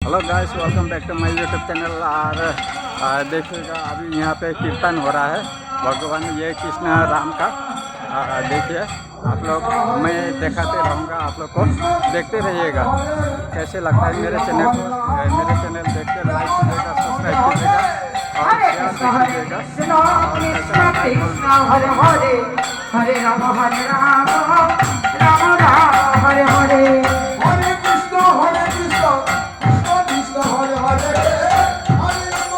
Hello guys, welcome back to my YouTube channel. और देखिएगा अभी यहाँ पे कीर्तन हो रहा है भगवान ये कृष्ण राम का। देखिए आप लोग, मैं दिखाते रहूँगा, आप लोग को देखते रहिएगा। कैसे लगता है मेरे चैनल को, मेरे चैनल देख के लाइक कीजिएगा, सब्सक्राइब कीजिएगा और शेयर कीजिएगा। और कैसा लगता है हरे हरे हरे राम राम राम हरे हरे हरे कृष्ण कृष्ण कृष्ण हरे हरे हरे राम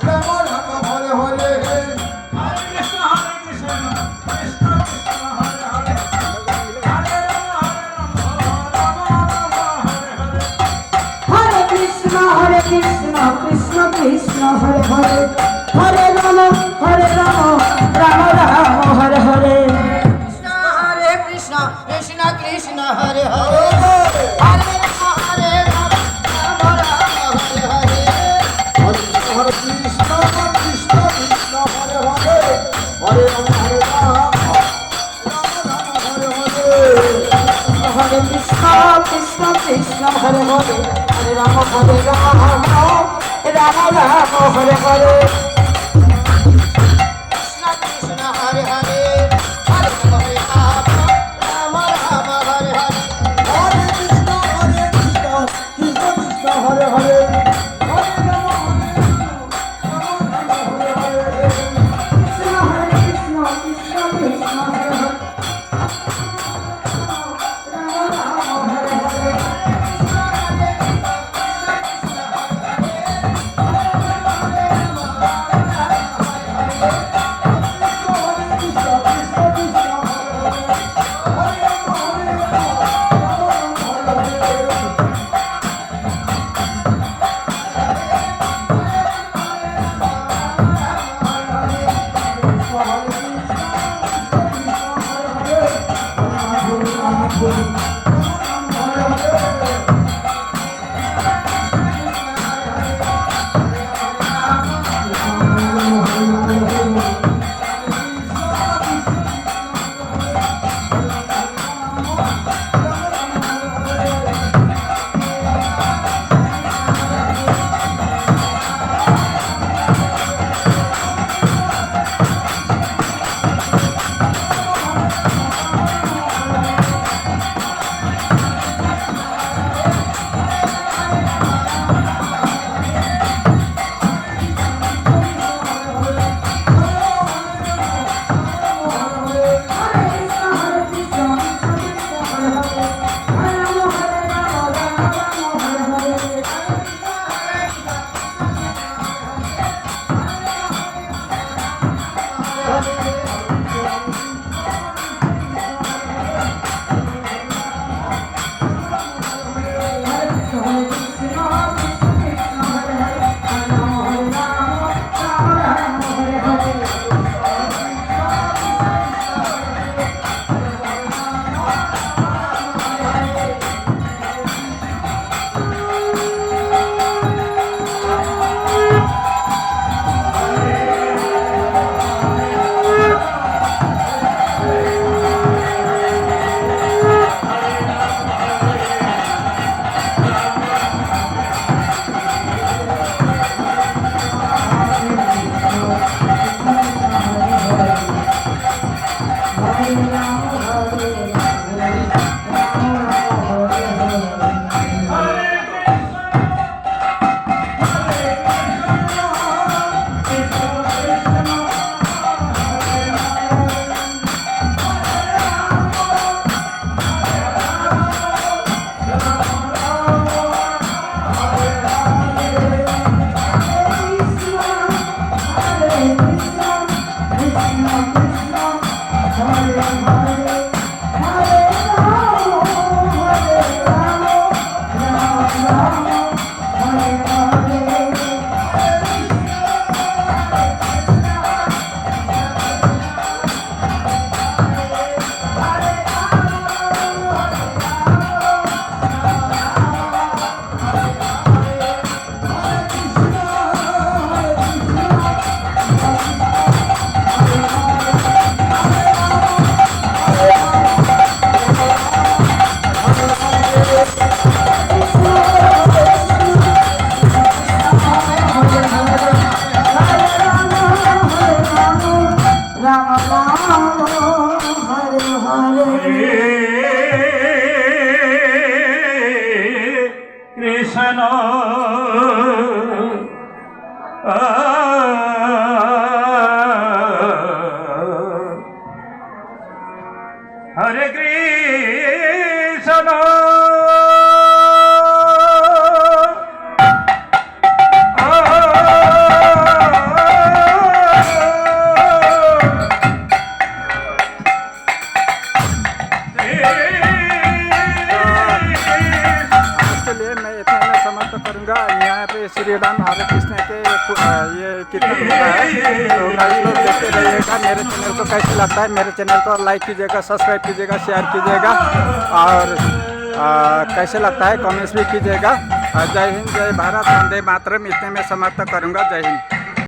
राम राम हरे हरे हरे कृष्ण कृष्ण कृष्ण हरे हरे हरे राम हरे कृष्ण कृष्ण कृष्ण हरे हरे हरे राम राम राम हरे हरे कृष्ण कृष्ण कृष्ण हरे हरे हरे राम राम हरे हरे हरे कृष्ण कृष्ण कृष्ण हरे हरे हरे राम हरे हरे हरे कृष्ण कृष्ण कृष्ण हरे हरे हरे राम राम राम हरे हरे कृष्ण कृष्ण हरे हरे हरे राम राम हरे हरे हरे कृष्ण कृष्ण कृष्ण हरे हरे हरे राम हरे हरे कृष्ण कृष्ण कृष्ण हरे हरे कृष्ण हरे कृष्ण इसके लिए मैं इतने में समाप्त करूंगा। यहाँ पे श्री राम हरे कृष्ण के ये कीर्तन होता है, तो गाइस लोग देखते रहिएगा। मेरे चैनल को कैसे लगता है, मेरे चैनल को लाइक कीजिएगा, सब्सक्राइब कीजिएगा, शेयर कीजिएगा और कैसे लगता है कमेंट्स भी कीजिएगा। जय हिंद, जय भारत, वंदे मातरम। इतने में समाप्त करूंगा। जय हिंद।